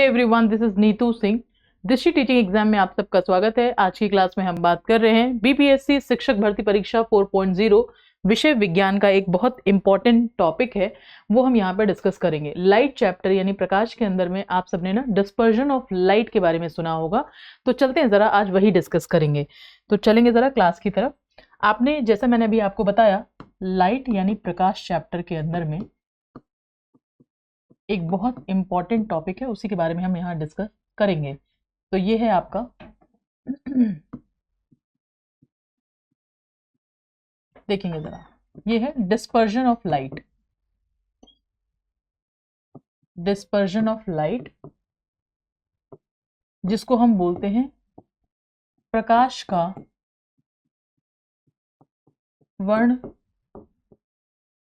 Hello everyone, this is Neetu Singh. दृष्टि teaching exam में आप सबका स्वागत है। आज की क्लास में हम बात कर रहे हैं बीपीएससी शिक्षक भर्ती परीक्षा 4.0 विषय विज्ञान का एक बहुत इंपॉर्टेंट टॉपिक है, वो हम यहाँ पर डिस्कस करेंगे। लाइट चैप्टर यानी प्रकाश के अंदर में आप सबने ना डिस्पर्जन ऑफ लाइट के बारे में सुना होगा, तो चलते हैं जरा आज वही डिस्कस करेंगे। तो चलेंगे जरा क्लास की तरफ। आपने जैसा मैंने अभी आपको बताया, लाइट यानी प्रकाश चैप्टर के अंदर में एक बहुत इंपॉर्टेंट टॉपिक है, उसी के बारे में हम यहाँ डिस्कस करेंगे। तो ये है आपका देखेंगे जरा, ये है dispersion of light. Dispersion of light जिसको हम बोलते हैं प्रकाश का वर्ण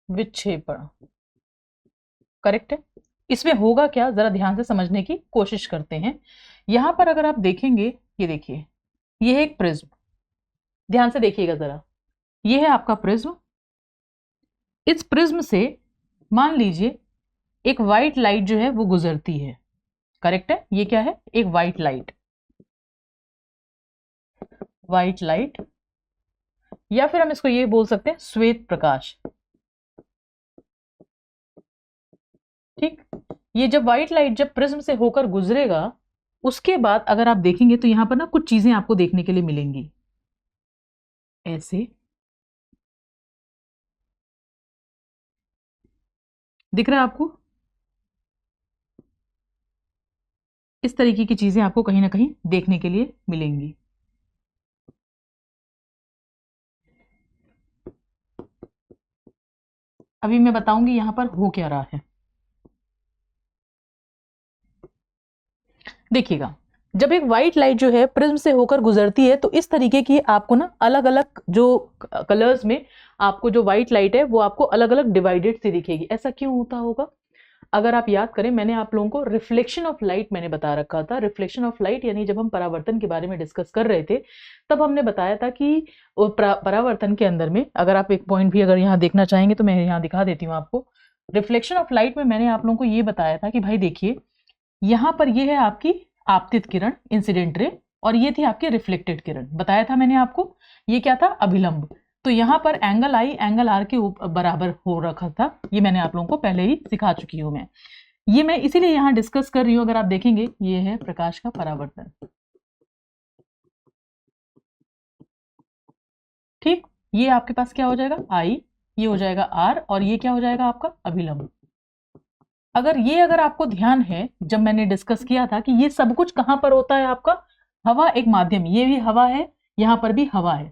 विक्षेपण। करेक्ट है। इसमें होगा क्या, जरा ध्यान से समझने की कोशिश करते हैं। यहां पर अगर आप देखेंगे, ये देखिए, ये है एक प्रिज्म। ध्यान से देखिएगा जरा, ये है आपका प्रिज्म। इस प्रिज्म से मान लीजिए एक व्हाइट लाइट जो है वो गुजरती है। करेक्ट है। ये क्या है, एक व्हाइट लाइट। व्हाइट लाइट, या फिर हम इसको ये बोल सकते हैं श्वेत प्रकाश। ठीक। ये जब व्हाइट लाइट जब प्रिज्म से होकर गुजरेगा, उसके बाद अगर आप देखेंगे तो यहां पर ना कुछ चीजें आपको देखने के लिए मिलेंगी। ऐसे दिख रहा है आपको, इस तरीके की चीजें आपको कहीं ना कहीं देखने के लिए मिलेंगी। अभी मैं बताऊंगी यहां पर हो क्या रहा है। देखिएगा, जब एक व्हाइट लाइट जो है प्रिज्म से होकर गुजरती है, तो इस तरीके की आपको ना अलग अलग जो कलर्स में आपको जो व्हाइट लाइट है वो आपको अलग अलग डिवाइडेड सी दिखेगी। ऐसा क्यों होता होगा? अगर आप याद करें, मैंने आप लोगों को रिफ्लेक्शन ऑफ लाइट मैंने बता रखा था। रिफ्लेक्शन ऑफ लाइट यानी जब हम परावर्तन के बारे में डिस्कस कर रहे थे, तब हमने बताया था कि परावर्तन के अंदर में, अगर आप एक पॉइंट भी अगर यहाँ देखना चाहेंगे तो मैं यहाँ दिखा देती हूँ आपको। रिफ्लेक्शन ऑफ लाइट में मैंने आप लोगों को ये बताया था कि भाई देखिए, यहाँ पर ये है आपकी आपतित किरण, इंसिडेंट रे, और ये थी आपकी रिफ्लेक्टेड किरण। बताया था मैंने आपको, ये क्या था, अभिलंब। तो यहाँ पर एंगल आई एंगल आर के बराबर हो रखा था। ये मैंने आप लोगों को पहले ही सिखा चुकी हूं मैं। ये मैं इसीलिए यहाँ डिस्कस कर रही हूँ। अगर आप देखेंगे, ये है प्रकाश का परावर्तन। ठीक। ये आपके पास क्या हो जाएगा, आई, ये हो जाएगा आर, और ये क्या हो जाएगा आपका अभिलंब। अगर आपको ध्यान है, जब मैंने डिस्कस किया था कि ये सब कुछ कहां पर होता है, आपका हवा एक माध्यम, ये भी हवा है, यहां पर भी हवा है।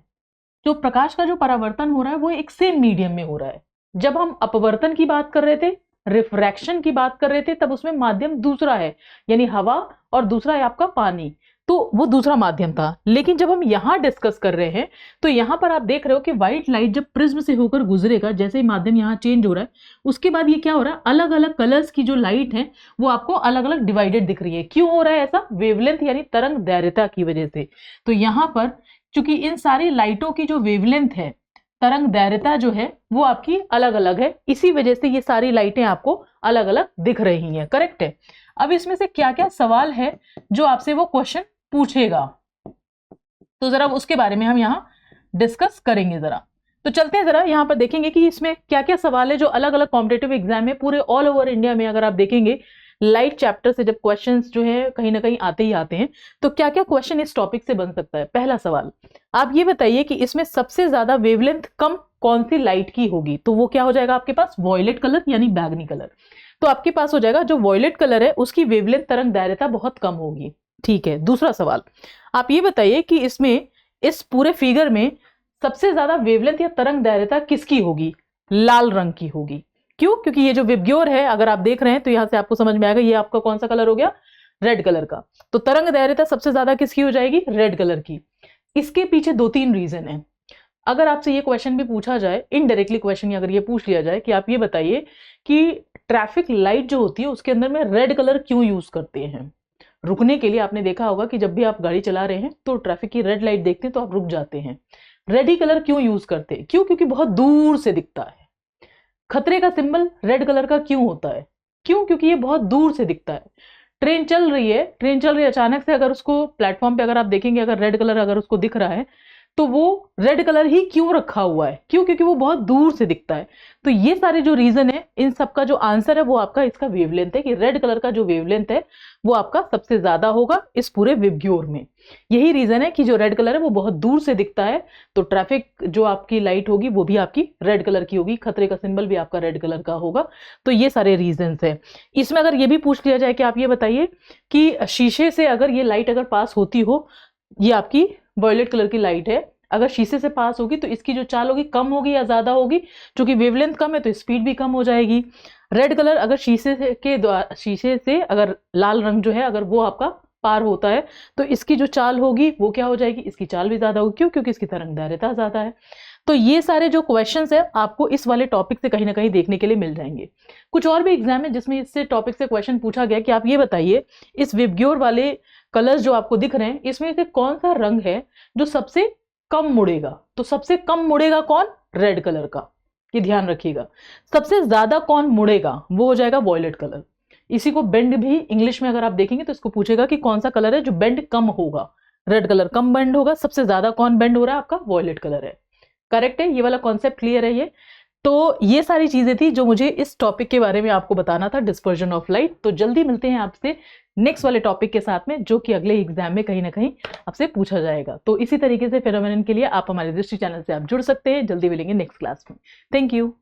जो प्रकाश का जो परावर्तन हो रहा है वो एक सेम मीडियम में हो रहा है। जब हम अपवर्तन की बात कर रहे थे, रिफ्रैक्शन की बात कर रहे थे, तब उसमें माध्यम दूसरा है, यानी हवा, और दूसरा है आपका पानी। तो वो दूसरा माध्यम था। लेकिन जब हम यहां डिस्कस कर रहे हैं, तो यहां पर आप देख रहे हो कि व्हाइट लाइट जब प्रिज्म से होकर गुजरेगा, जैसे ही माध्यम यहां चेंज हो रहा है, उसके बाद ये क्या हो रहा है, अलग अलग कलर्स की जो लाइट है वो आपको अलग अलग डिवाइडेड दिख रही है। क्यों हो रहा है ऐसा? वेवलेंथ यानी तरंग दैर्घ्यता की वजह से। तो यहां पर चूंकि इन सारी लाइटों की जो वेवलेंथ है, तरंग दैर्घ्यता जो है, वो आपकी अलग अलग है, इसी वजह से ये सारी लाइटें आपको अलग अलग दिख रही हैं। करेक्ट है। अब इसमें से क्या क्या सवाल है जो आपसे वो क्वेश्चन पूछेगा, तो जरा उसके बारे में हम यहाँ डिस्कस करेंगे। जरा तो चलते हैं, जरा यहाँ पर देखेंगे कि इसमें क्या क्या सवाल है जो अलग अलग कॉम्पिटेटिव एग्जाम में पूरे ऑल ओवर इंडिया में, अगर आप देखेंगे लाइट चैप्टर से जब क्वेश्चंस जो है कहीं ना कहीं आते ही आते हैं, तो क्या क्या क्वेश्चन इस टॉपिक से बन सकता है। पहला सवाल, आप ये बताइए कि इसमें सबसे ज्यादा वेवलेंथ कम कौन सी लाइट की होगी। तो वो क्या हो जाएगा आपके पास, वॉयलेट कलर यानी बैगनी कलर। तो आपके पास हो जाएगा जो वॉयलेट कलर है उसकी वेवलेंथ तरंग दैर्घ्यता बहुत कम होगी। ठीक है। दूसरा सवाल, आप ये बताइए कि इसमें इस पूरे फिगर में सबसे ज्यादा वेवलेंथ या तरंग दैर्घ्यता किसकी होगी। लाल रंग की होगी। क्यों? क्योंकि ये जो विबग्योर है, अगर आप देख रहे हैं तो यहां से आपको समझ में आएगा, ये आपका कौन सा कलर हो गया, रेड कलर का। तो तरंग दैर्घ्यता सबसे ज्यादा किसकी हो जाएगी, रेड कलर की। इसके पीछे दो तीन रीजन है। अगर आपसे ये क्वेश्चन भी पूछा जाए, इनडायरेक्टली क्वेश्चन अगर ये पूछ लिया जाए कि आप ये बताइए कि ट्रैफिक लाइट जो होती है उसके अंदर में रेड कलर क्यों यूज करते हैं। रुकने के लिए आपने देखा होगा कि जब भी आप गाड़ी चला रहे हैं तो ट्रैफिक की रेड लाइट देखते हैं तो आप रुक जाते हैं। रेड ही कलर क्यों यूज करते हैं? क्यों? क्योंकि बहुत दूर से दिखता है। खतरे का सिंबल रेड कलर का क्यों होता है? क्यों? क्योंकि ये बहुत दूर से दिखता है। ट्रेन चल रही है, ट्रेन चल रही है, अचानक से अगर उसको प्लेटफॉर्म पे अगर आप देखेंगे, अगर रेड कलर अगर उसको दिख रहा है तो वो रेड कलर ही क्यों रखा हुआ है, क्यों? क्योंकि वो बहुत दूर से दिखता है। तो ये सारे जो रीजन है, इन सब का जो आंसर है वो आपका इसका वेवलेंथ है, कि रेड कलर का जो वेवलेंथ है वो आपका सबसे ज्यादा होगा इस पूरे विबग्योर में। यही रीजन है कि जो रेड कलर है वो बहुत दूर से दिखता है, तो ट्रैफिक जो आपकी लाइट होगी वो भी आपकी रेड कलर की होगी, खतरे का सिंबल भी आपका रेड कलर का होगा। तो ये सारे रीजन है। इसमें अगर ये भी पूछ लिया जाए कि आप ये बताइए कि शीशे से अगर ये लाइट अगर पास होती हो, ये आपकी वॉयलेट कलर की लाइट है, अगर शीशे से पास होगी तो इसकी जो चाल होगी कम होगी या ज्यादा होगी? क्योंकि वेवलेंथ कम है तो स्पीड भी कम हो जाएगी। रेड कलर अगर शीशे से अगर लाल रंग जो है अगर वो आपका पार होता है तो इसकी जो चाल होगी वो क्या हो जाएगी? इसकी चाल भी ज्यादा होगी। क्यों? क्योंकि इसकी तरंगदैर्घ्यता ज्यादा है। तो ये सारे जो क्वेश्चंस है आपको इस वाले टॉपिक से कहीं ना कहीं देखने के लिए मिल जाएंगे। कुछ और भी एग्जाम है जिसमें इससे टॉपिक से क्वेश्चन पूछा गया कि आप ये बताइए इस विबग्योर वाले कलर्स जो आपको दिख रहे हैं इसमें से कौन सा रंग है जो सबसे कम मुड़ेगा? तो सबसे कम मुड़ेगा कौन? रेड कलर का, ये ध्यान रखिएगा। सबसे ज्यादा कौन मुड़ेगा? वो हो जाएगा वॉयलेट कलर। इसी को बेंड भी इंग्लिश में अगर आप देखेंगे तो इसको पूछेगा कि कौन सा कलर है जो बेंड कम होगा? रेड कलर कम बेंड होगा, सबसे ज्यादा कौन बेंड हो रहा है? आपका वॉयलेट कलर है। करेक्ट है, ये वाला कॉन्सेप्ट क्लियर है ये। तो ये सारी चीजें थी जो मुझे इस टॉपिक के बारे में आपको बताना था, डिस्पर्जन ऑफ लाइट। तो जल्दी मिलते हैं आपसे नेक्स्ट वाले टॉपिक के साथ में, जो कि अगले एग्जाम में कहीं ना कहीं आपसे पूछा जाएगा। तो इसी तरीके से फेनोमेनन के लिए आप हमारे दृष्टि चैनल से आप जुड़ सकते हैं। जल्दी मिलेंगे नेक्स्ट क्लास में। Thank you.